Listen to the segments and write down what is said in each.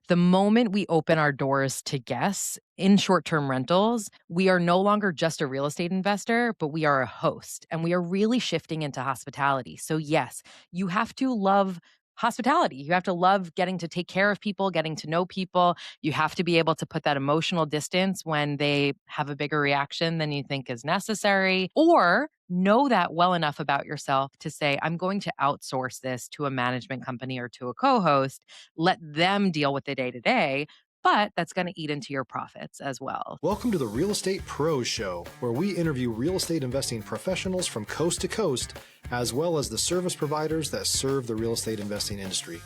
The moment we open our doors to guests in short-term rentals, we are no longer just a real estate investor, but we are a host, and we are really shifting into hospitality. So yes, you have to love hospitality. You have to love getting to take care of people, getting to know people. You have to be able to put that emotional distance when they have a bigger reaction than you think is necessary, or know that well enough about yourself to say, I'm going to outsource this to a management company or to a co-host, let them deal with the day to day, but that's going to eat into your profits as well. Welcome to the Real Estate Pros Show, where we interview real estate investing professionals from coast to coast, as well as the service providers that serve the real estate investing industry.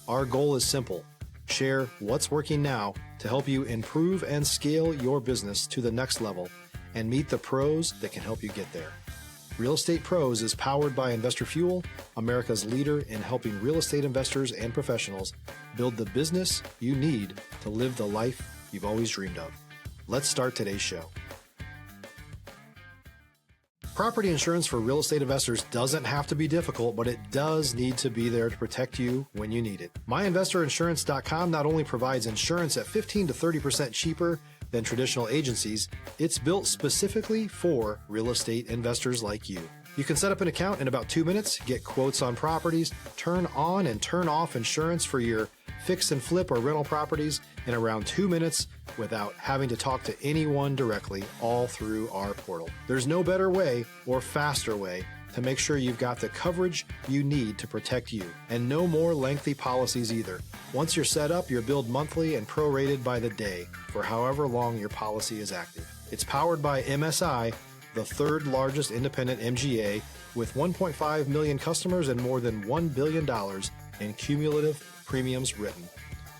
Our goal is simple: share what's working now to help you improve and scale your business to the next level and meet the pros that can help you get there. Real Estate Pros is powered by Investor Fuel, America's leader in helping real estate investors and professionals build the business you need to live the life you've always dreamed of. Let's start today's show. Property insurance for real estate investors doesn't have to be difficult, but it does need to be there to protect you when you need it. MyInvestorInsurance.com not only provides insurance at 15 to 30% cheaper than traditional agencies, it's built specifically for real estate investors like you. You can set up an account in about 2 minutes, get quotes on properties, turn on and turn off insurance for your fix and flip or rental properties in around 2 minutes without having to talk to anyone directly, all through our portal. There's no better way or faster way to make sure you've got the coverage you need to protect you, and no more lengthy policies either. Once you're set up, you're billed monthly and prorated by the day for however long your policy is active. It's powered by MSI, the third largest independent MGA, with 1.5 million customers and more than $1 billion in cumulative premiums written.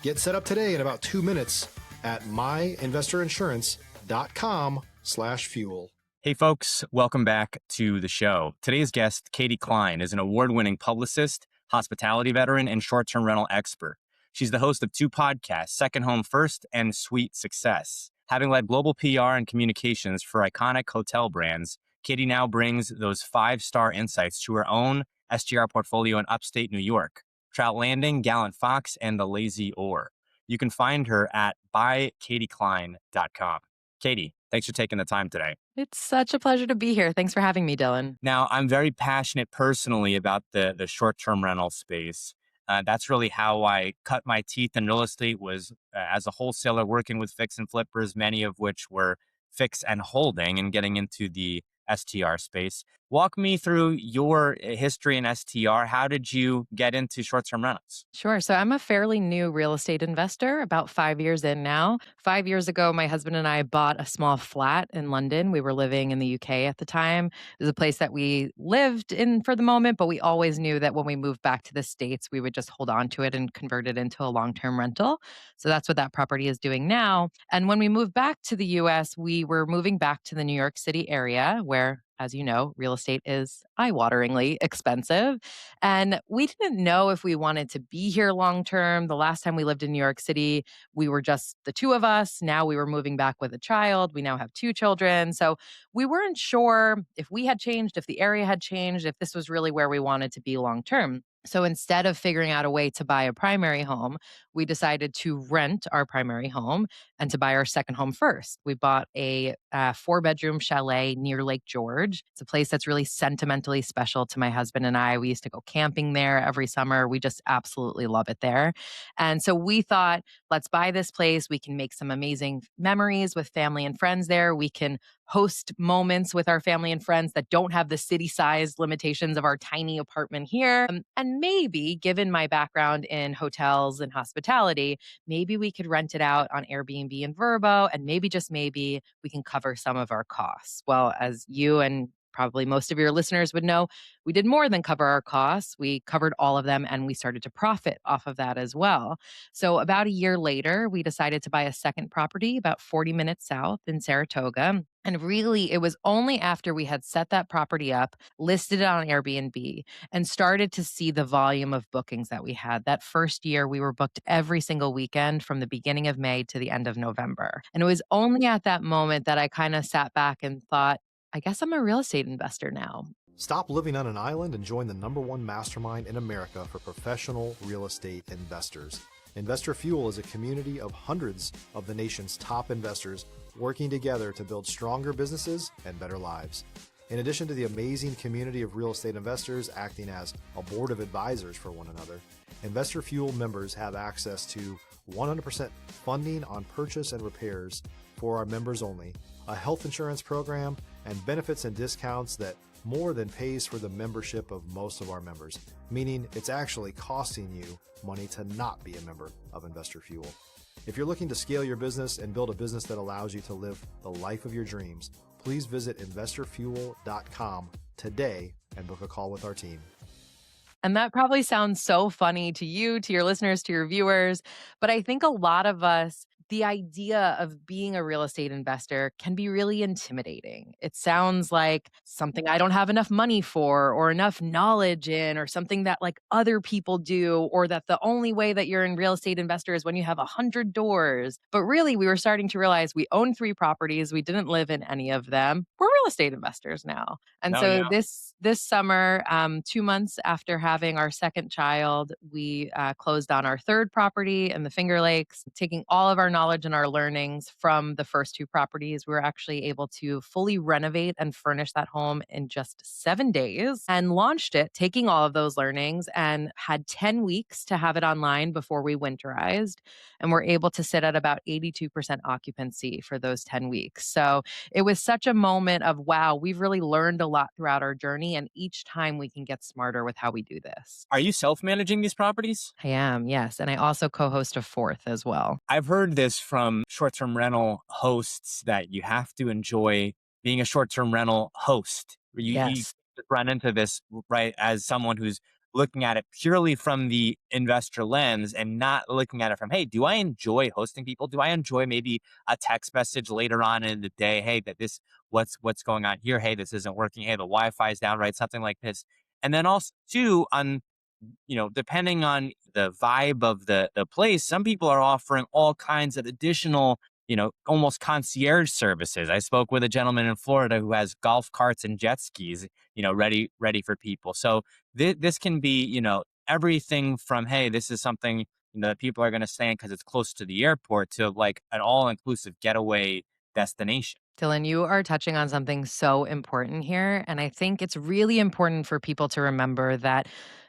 Get set up today in about 2 minutes at myinvestorinsurance.com/fuel. Hey folks, welcome back to the show. Today's guest, Katie Cline, is an award-winning publicist, hospitality veteran, and short-term rental expert. She's the host of 2 podcasts, Second Home First and Sweet Success. Having led global PR and communications for iconic hotel brands, Katie now brings those 5-star insights to her own STR portfolio in upstate New York, Trout Landing, Gallant Fox, and the Lazy Oar. You can find her at bykatiekline.com. Katie, thanks for taking the time today. It's such a pleasure to be here. Thanks for having me, Dylan. Now, I'm very passionate personally about the short-term rental space. That's really how I cut my teeth in real estate, was as a wholesaler working with fix and flippers, many of which were fix and holding, and getting into the STR space. Walk me through your history in STR. How did you get into short-term rentals? Sure. So I'm a fairly new real estate investor, about 5 years in now. 5 years ago, my husband and I bought a small flat in London. We were living in the UK at the time. It was a place that we lived in for the moment, but we always knew that when we moved back to the States, we would just hold on to it and convert it into a long-term rental. So that's what that property is doing now. And when we moved back to the US, we were moving back to the New York City area where, as you know, real estate is eye-wateringly expensive. And we didn't know if we wanted to be here long term. The last time we lived in New York City, we were just the 2 of us. Now we were moving back with a child. We now have 2 children. So we weren't sure if we had changed, if the area had changed, if this was really where we wanted to be long term. So instead of figuring out a way to buy a primary home, we decided to rent our primary home and to buy our second home first. We bought a 4-bedroom chalet near Lake George. It's a place that's really sentimentally special to my husband and I. We used to go camping there every summer. We just absolutely love it there. And so we thought, let's buy this place. We can make some amazing memories with family and friends there. We can host moments with our family and friends that don't have the city-sized limitations of our tiny apartment here. And maybe, given my background in hotels and hospitality, maybe we could rent it out on Airbnb and Vrbo, and maybe, just maybe, we can cover some of our costs. Well, as you and probably most of your listeners would know, we did more than cover our costs. We covered all of them, and we started to profit off of that as well. So about a year later, we decided to buy a second property about 40 minutes south in Saratoga. And really, it was only after we had set that property up, listed it on Airbnb, and started to see the volume of bookings that we had. That first year, we were booked every single weekend from the beginning of May to the end of November. And it was only at that moment that I kind of sat back and thought, I guess I'm a real estate investor now. Stop living on an island and join the #1 mastermind in America for professional real estate investors. Investor Fuel is a community of hundreds of the nation's top investors working together to build stronger businesses and better lives. In addition to the amazing community of real estate investors acting as a board of advisors for one another, Investor Fuel members have access to 100% funding on purchase and repairs for our members only, a health insurance program, and benefits and discounts that more than pays for the membership of most of our members, meaning it's actually costing you money to not be a member of Investor Fuel. If you're looking to scale your business and build a business that allows you to live the life of your dreams, please visit investorfuel.com today and book a call with our team. And that probably sounds so funny to you, to your listeners, to your viewers. But I think a lot of us, the idea of being a real estate investor can be really intimidating. It sounds like something I don't have enough money for, or enough knowledge in, or something that like other people do, or that the only way that you're in real estate investor is when you have 100 doors. But really, we were starting to realize we own 3 properties. We didn't live in any of them. We're real estate investors now. And No, so yeah. this summer, 2 months after having our second child, we closed on our third property in the Finger Lakes, taking all of our knowledge and our learnings from the first 2 properties. We were actually able to fully renovate and furnish that home in just 7 days and launched it, taking all of those learnings, and had 10 weeks to have it online before we winterized. And we're able to sit at about 82% occupancy for those 10 weeks. So it was such a moment of, wow, we've really learned a lot throughout our journey. And each time we can get smarter with how we do this. Are you self-managing these properties? I am, yes. And I also co host a fourth as well. I've heard this from short-term rental hosts that you have to enjoy being a short-term rental host. You Yes. run into this, right, as someone who's looking at it purely from the investor lens and not looking at it from, hey, do I enjoy hosting people? Do I enjoy maybe a text message later on in the day? Hey, that this what's going on here? Hey, this isn't working. Hey, the Wi-Fi is down, right? Something like this. And then also too, on depending on the vibe of the place, some people are offering all kinds of additional, almost concierge services. I spoke with a gentleman in Florida who has golf carts and jet skis, ready for people. So this can be, everything from, hey, this is something that people are going to stay in because it's close to the airport, to like an all-inclusive getaway destination. Dylan, you are touching on something so important here. And I think it's really important for people to remember that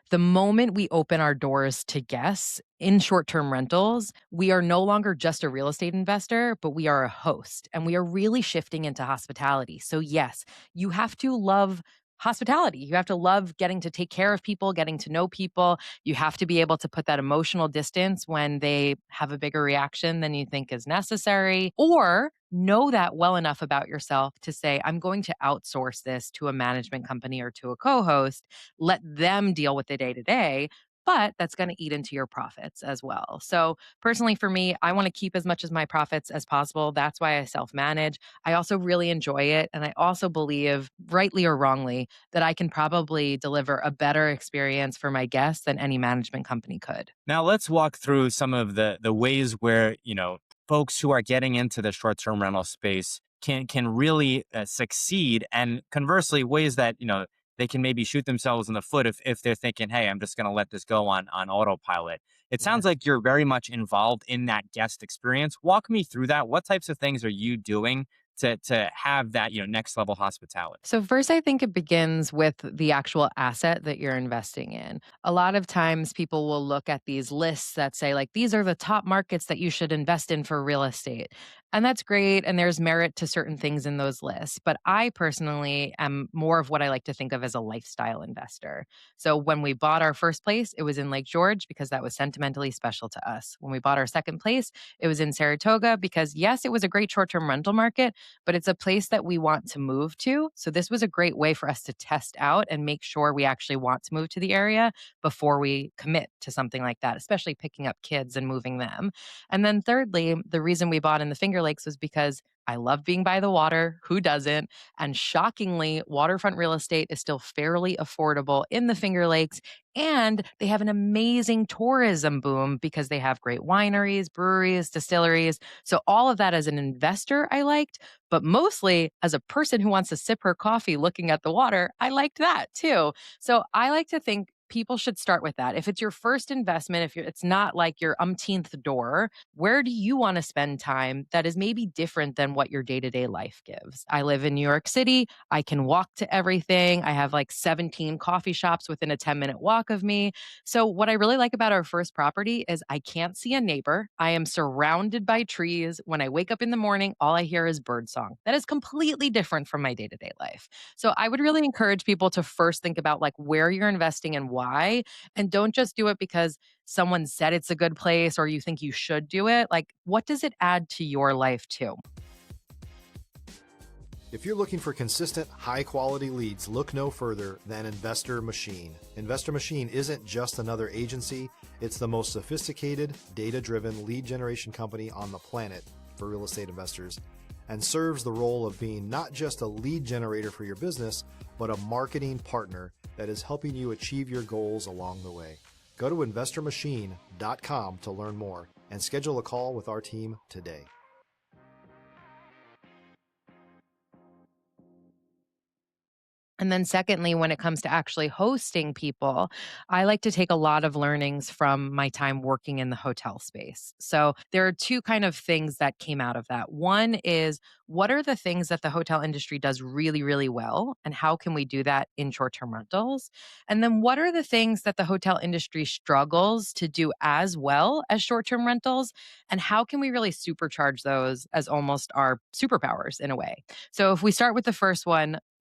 the moment we open our doors to guests in short term rentals, we are no longer just a real estate investor, but we are a host, and we are really shifting into hospitality. So, yes, you have to love hospitality. You have to love getting to take care of people, getting to know people. You have to be able to put that emotional distance when they have a bigger reaction than you think is necessary, or know that well enough about yourself to say, I'm going to outsource this to a management company or to a co host, let them deal with the day to day. But that's going to eat into your profits as well. So, personally, for me, I want to keep as much of my profits as possible. That's why I self manage. I also really enjoy it. And I also believe, rightly or wrongly, that I can probably deliver a better experience for my guests than any management company could. Now let's walk through some of the ways where, folks who are getting into the short-term rental space can really succeed, and conversely, ways that, they can maybe shoot themselves in the foot if they're thinking, hey, I'm just going to let this go on autopilot. It Yeah. sounds like you're very much involved in that guest experience. Walk me through that. What types of things are you doing to have that, next level hospitality? So, first, I think it begins with the actual asset that you're investing in. A lot of times, people will look at these lists that say, like, these are the top markets that you should invest in for real estate. And that's great. And there's merit to certain things in those lists. But I personally am more of what I like to think of as a lifestyle investor. So, when we bought our first place, it was in Lake George because that was sentimentally special to us. When we bought our second place, it was in Saratoga because, yes, it was a great short term rental market, but it's a place that we want to move to. So this was a great way for us to test out and make sure we actually want to move to the area before we commit to something like that, especially picking up kids and moving them. And then thirdly, the reason we bought in the Finger Lakes was because I love being by the water. Who doesn't? And shockingly, waterfront real estate is still fairly affordable in the Finger Lakes. And they have an amazing tourism boom because they have great wineries, breweries, distilleries. So, all of that as an investor, I liked. But mostly as a person who wants to sip her coffee looking at the water, I liked that too. So, I like to think people should start with that. If it's your first investment, it's not like your umpteenth door, where do you want to spend time that is maybe different than what your day to day life gives? I live in New York City. I can walk to everything. I have like 17 coffee shops within a 10-minute walk of me. So, what I really like about our first property is I can't see a neighbor. I am surrounded by trees. When I wake up in the morning, all I hear is birdsong. That is completely different from my day to day life. So, I would really encourage people to first think about like where you're investing and why, and don't just do it because someone said it's a good place or you think you should do it. Like, what does it add to your life too? If you're looking for consistent, high quality leads, look no further than Investor Machine. Investor Machine isn't just another agency, it's the most sophisticated, data driven lead generation company on the planet for real estate investors, and serves the role of being not just a lead generator for your business, but a marketing partner that is helping you achieve your goals along the way. Go to investormachine.com to learn more and schedule a call with our team today. And then, secondly, when it comes to actually hosting people, I like to take a lot of learnings from my time working in the hotel space. So, there are two kind of things that came out of that. One is what are the things that the hotel industry does really, really well? And how can we do that in short term rentals? And then, what are the things that the hotel industry struggles to do as well as short term rentals? And how can we really supercharge those as almost our superpowers in a way? So, if we start with the first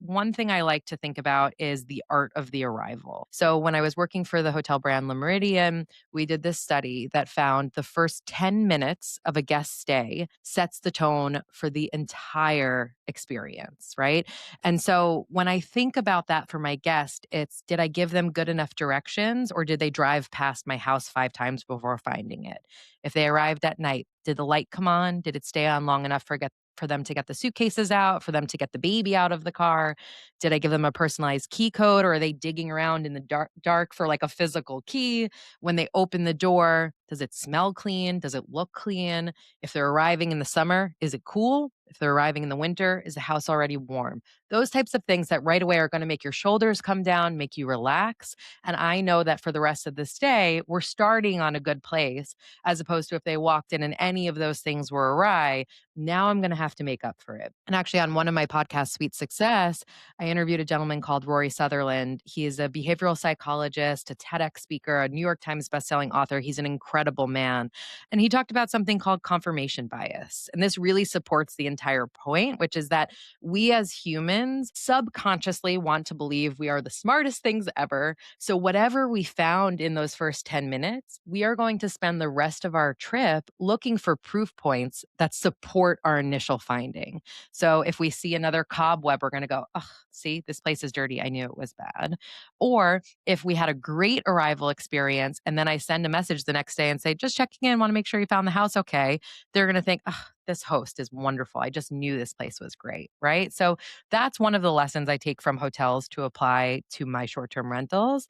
one thing I like to think about is the art of the arrival. So, when I was working for the hotel brand Le Méridien, we did this study that found the first 10 minutes of a guest stay sets the tone for the entire experience, right? And so, when I think about that for my guest, it's did I give them good enough directions or did they drive past my house 5 times before finding it? If they arrived at night, did the light come on? Did it stay on long enough for them to get the suitcases out, for them to get the baby out of the car? Did I give them a personalized key code or are they digging around in the dark for like a physical key? When they open the door, does it smell clean? Does it look clean? If they're arriving in the summer, is it cool? If they're arriving in the winter, is the house already warm? Those types of things that right away are going to make your shoulders come down, make you relax. And I know that for the rest of the stay, we're starting on a good place, as opposed to if they walked in and any of those things were awry, now I'm going to have to make up for it. And actually, on one of my podcasts, Sweet Success, I interviewed a gentleman called Rory Sutherland. He is a behavioral psychologist, a TEDx speaker, a New York Times bestselling author. He's an incredible man. And he talked about something called confirmation bias. And this really supports the entire point, which is that we as humans subconsciously want to believe we are the smartest things ever. So, whatever we found in those first 10 minutes, we are going to spend the rest of our trip looking for proof points that support our initial finding. So, if we see another cobweb, we're going to go, oh, see, this place is dirty. I knew it was bad. Or if we had a great arrival experience and then I send a message the next day and say, just checking in, want to make sure you found the house okay, they're going to think, oh, this host is wonderful. I just knew this place was great, right? So that's one of the lessons I take from hotels to apply to my short term rentals.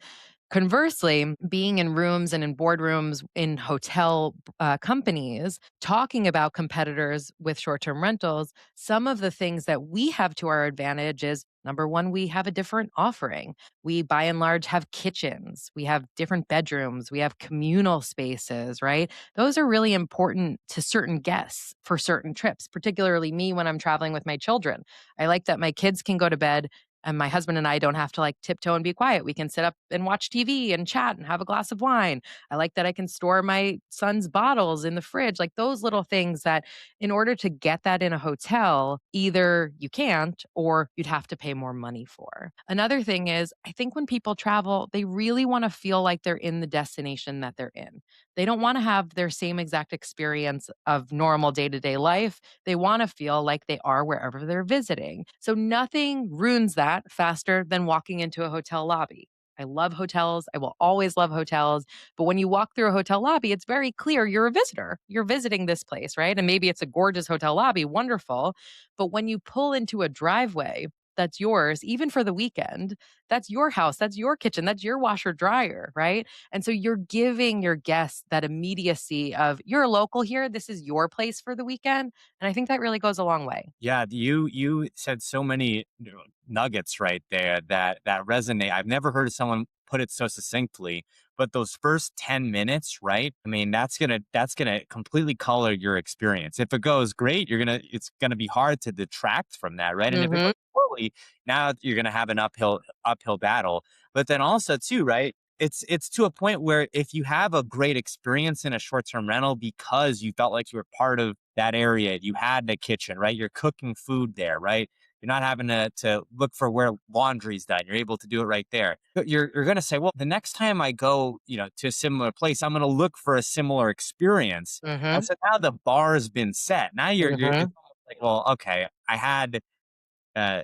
Conversely, being in rooms and in boardrooms in hotel companies, talking about competitors with short term rentals, some of the things that we have to our advantage is number one, we have a different offering. We, by and large, have kitchens, we have different bedrooms, we have communal spaces, right? Those are really important to certain guests for certain trips, particularly me when I'm traveling with my children. I like that my kids can go to bed and my husband and I don't have to like tiptoe and be quiet. We can sit up and watch TV and chat and have a glass of wine. I like that I can store my son's bottles in the fridge, like those little things that in order to get that in a hotel, either you can't or you'd have to pay more money for. Another thing is, I think when people travel, they really want to feel like they're in the destination that they're in. They don't want to have their same exact experience of normal day to day life. They want to feel like they are wherever they're visiting. So nothing ruins that faster than walking into a hotel lobby. I love hotels. I will always love hotels. But when you walk through a hotel lobby, it's very clear you're a visitor. You're visiting this place, right? And maybe it's a gorgeous hotel lobby, wonderful. But when you pull into a driveway that's yours, even for the weekend, that's your house, that's your kitchen, that's your washer dryer, right? And so you're giving your guests that immediacy of you're a local here, this is your place for the weekend. And I think that really goes a long way. Yeah, you said so many nuggets right there that resonate. I've never heard of someone put it so succinctly, but those first 10 minutes, right? I mean, that's gonna completely color your experience. If it goes great, it's gonna be hard to detract from that, right? And if it Hmm. goes poorly, now you're gonna have an uphill battle. But then also too, right? It's to a point where if you have a great experience in a short-term rental because you felt like you were part of that area, you had the kitchen, right? You're cooking food there, right? You're not having to look for where laundry's done. You're able to do it right there. But you're going to say, well, the next time I go, to a similar place, I'm going to look for a similar experience. Hmm. And so now the bar's been set. Now you're Hmm. it's almost like, well, okay, I had uh,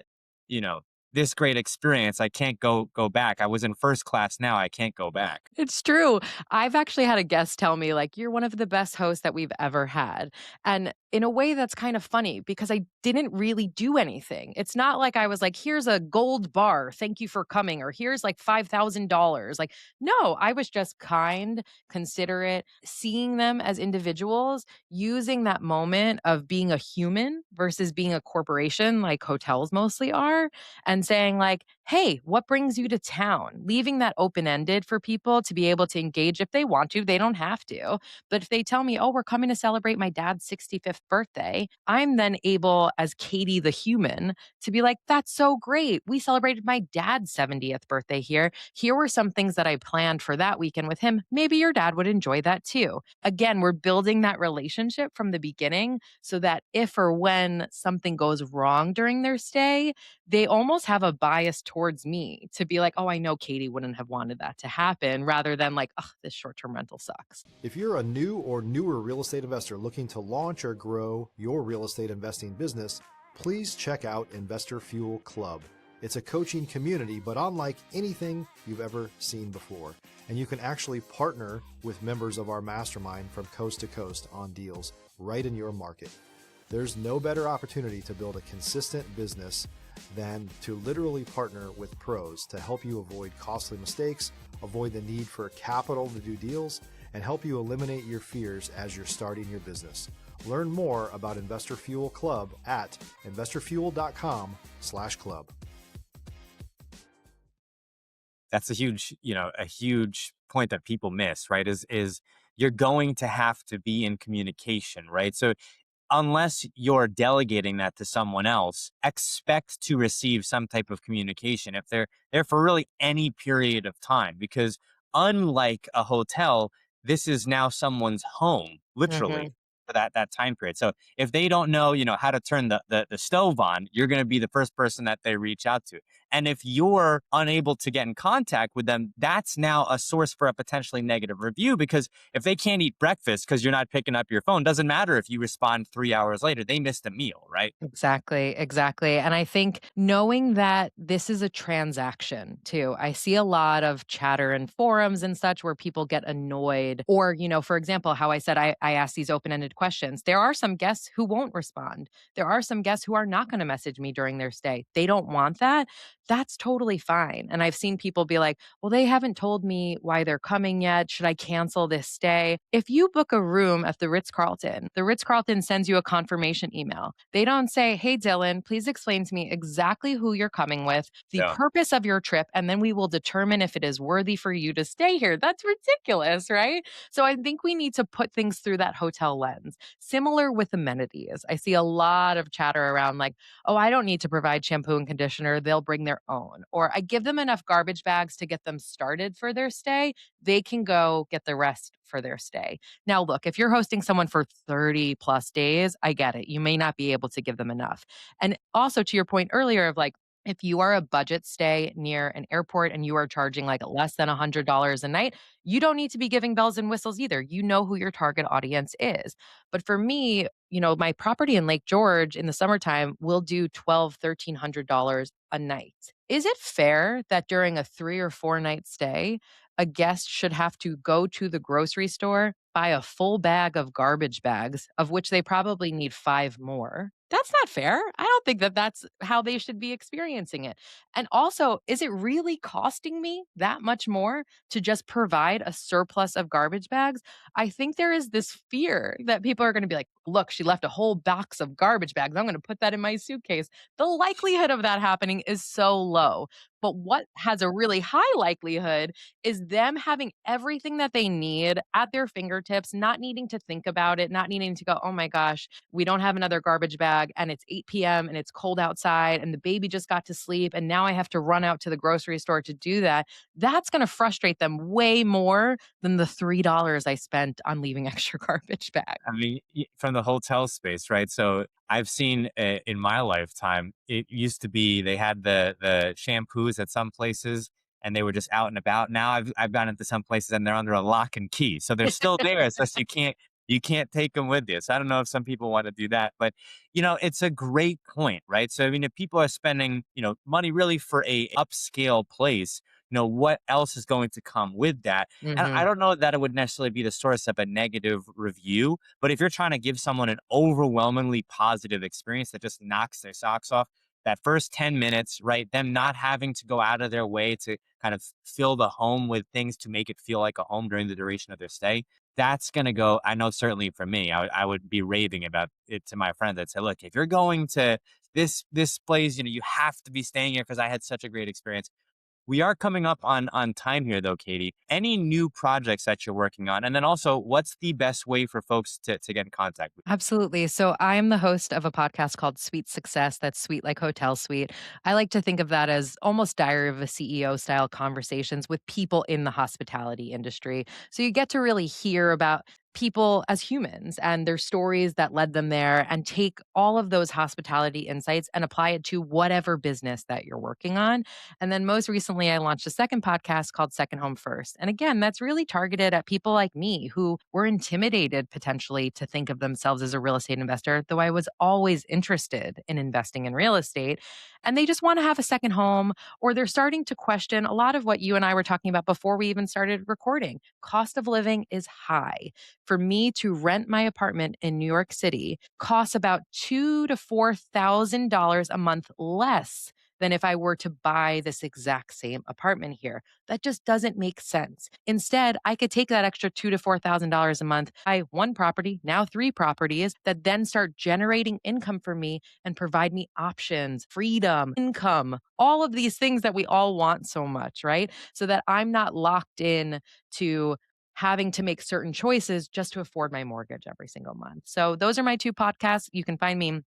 you know, this great experience. I can't go back. I was in first class. Now I can't go back. It's true. I've actually had a guest tell me, like, you're one of the best hosts that we've ever had. And in a way, that's kind of funny because I didn't really do anything. It's not like I was like, here's a gold bar. Thank you for coming. Or here's like $5,000. Like, no, I was just kind, considerate, seeing them as individuals, using that moment of being a human versus being a corporation, like hotels mostly are, and saying, like, hey, what brings you to town? Leaving that open ended for people to be able to engage if they want to. They don't have to. But if they tell me, oh, we're coming to celebrate my dad's 65th birthday, I'm then able, as Katie the human, to be like, that's so great. We celebrated my dad's 70th birthday here. Here were some things that I planned for that weekend with him. Maybe your dad would enjoy that too. Again, we're building that relationship from the beginning so that if or when something goes wrong during their stay, they almost have a bias towards me to be like, oh, I know Katie wouldn't have wanted that to happen, rather than like, oh, this short term rental sucks. If you're a new or newer real estate investor looking to launch or grow your real estate investing business, please check out Investor Fuel Club. It's a coaching community, but unlike anything you've ever seen before. And you can actually partner with members of our mastermind from coast to coast on deals right in your market. There's no better opportunity to build a consistent business than to literally partner with pros to help you avoid costly mistakes, avoid the need for capital to do deals, and help you eliminate your fears as you're starting your business. Learn more about Investor Fuel Club at investorfuel.com/club. That's a huge point that people miss, right? Is you're going to have to be in communication, right? So unless you're delegating that to someone else, expect to receive some type of communication if they're there for really any period of time. Because unlike a hotel, this is now someone's home, literally, Hmm. for that time period. So if they don't know, how to turn the stove on, you're going to be the first person that they reach out to. And if you're unable to get in contact with them, that's now a source for a potentially negative review, because if they can't eat breakfast because you're not picking up your phone, doesn't matter if you respond 3 hours later, they missed a meal, right? Exactly, exactly. And I think knowing that this is a transaction too. I see a lot of chatter in forums and such where people get annoyed. Or, for example, how I said I ask these open ended questions. There are some guests who won't respond. There are some guests who are not going to message me during their stay. They don't want that. That's totally fine. And I've seen people be like, well, they haven't told me why they're coming yet. Should I cancel this stay? If you book a room at the Ritz Carlton sends you a confirmation email. They don't say, hey, Dylan, please explain to me exactly who you're coming with, the Yeah. purpose of your trip, and then we will determine if it is worthy for you to stay here. That's ridiculous, right? So I think we need to put things through that hotel lens. Similar with amenities. I see a lot of chatter around like, oh, I don't need to provide shampoo and conditioner. They'll bring their own. Or I give them enough garbage bags to get them started for their stay. They can go get the rest for their stay. Now, look, if you're hosting someone for 30 plus days, I get it. You may not be able to give them enough. And also to your point earlier of like, if you are a budget stay near an airport and you are charging like less than $100 a night, you don't need to be giving bells and whistles either. You know who your target audience is. But for me, my property in Lake George in the summertime will do $1,200, $1,300 a night. Is it fair that during a 3 or 4 night stay, a guest should have to go to the grocery store, buy a full bag of garbage bags, of which they probably need 5 more? That's not fair. I don't think that that's how they should be experiencing it. And also, is it really costing me that much more to just provide a surplus of garbage bags? I think there is this fear that people are going to be like, look, she left a whole box of garbage bags. I'm going to put that in my suitcase. The likelihood of that happening is so low. But what has a really high likelihood is them having everything that they need at their fingertips, not needing to think about it, not needing to go, oh my gosh, we don't have another garbage bag and it's 8 p.m. and it's cold outside and the baby just got to sleep and now I have to run out to the grocery store to do that. That's going to frustrate them way more than the $3 I spent on leaving extra garbage bag. I mean, from the hotel space, right? So I've seen in my lifetime, it used to be they had the shampoos at some places and they were just out and about. Now I've gone into some places and they're under a lock and key. So they're still there. It's just you can't take them with you. So I don't know if some people want to do that, but it's a great point, right? So I mean, if people are spending, money really for a upscale place, what else is going to come with that? And I Hmm. don't know that it would necessarily be the source of a negative review, but if you're trying to give someone an overwhelmingly positive experience that just knocks their socks off, that first 10 minutes, right? Them not having to go out of their way to kind of fill the home with things to make it feel like a home during the duration of their stay. That's going to go, I know certainly for me, I would be raving about it to my friends. I'd say, look, if you're going to this place, you have to be staying here because I had such a great experience. We are coming up on time here, though, Katie. Any new projects that you're working on? And then also, what's the best way for folks to get in contact with Absolutely. So I am the host of a podcast called Sweet Success. That's sweet like hotel suite. I like to think of that as almost Diary of a CEO style conversations with people in the hospitality industry. So you get to really hear about people as humans and their stories that led them there and take all of those hospitality insights and apply it to whatever business that you're working on. And then most recently, I launched a second podcast called Second Home First. And again, that's really targeted at people like me who were intimidated potentially to think of themselves as a real estate investor, though I was always interested in investing in real estate. And they just want to have a second home, or they're starting to question a lot of what you and I were talking about before we even started recording. Cost of living is high. For me to rent my apartment in New York City costs about $2,000 to $4,000 a month less than if I were to buy this exact same apartment here. That just doesn't make sense. Instead, I could take that extra $2,000 to $4,000 a month, buy one property, now three properties, that then start generating income for me and provide me options, freedom, income, all of these things that we all want so much, right? So that I'm not locked in to having to make certain choices just to afford my mortgage every single month. So those are my two podcasts. You can find me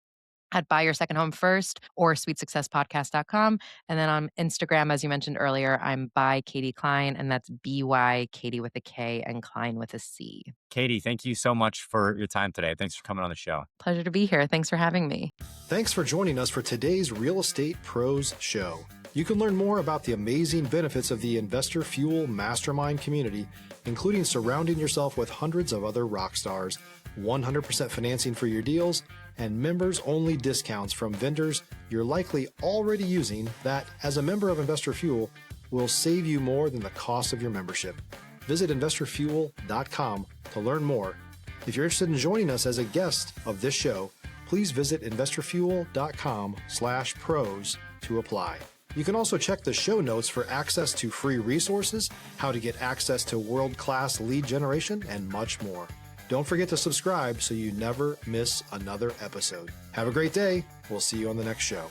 at Buy Your Second Home First or sweetsuccesspodcast.com. And then on Instagram, as you mentioned earlier, I'm by Katie Cline, and that's BY Katie with a K and Klein with a C. Katie? Thank you so much for your time today. Thanks for coming on the show. Pleasure to be here. Thanks for having me. Thanks for joining us for today's Real Estate Pros Show. You can learn more about the amazing benefits of the Investor Fuel Mastermind community, including surrounding yourself with hundreds of other rock stars, 100% financing for your deals, and members-only discounts from vendors you're likely already using that, as a member of Investor Fuel, will save you more than the cost of your membership. Visit investorfuel.com to learn more. If you're interested in joining us as a guest of this show, please visit investorfuel.com/pros to apply. You can also check the show notes for access to free resources, how to get access to world-class lead generation, and much more. Don't forget to subscribe so you never miss another episode. Have a great day. We'll see you on the next show.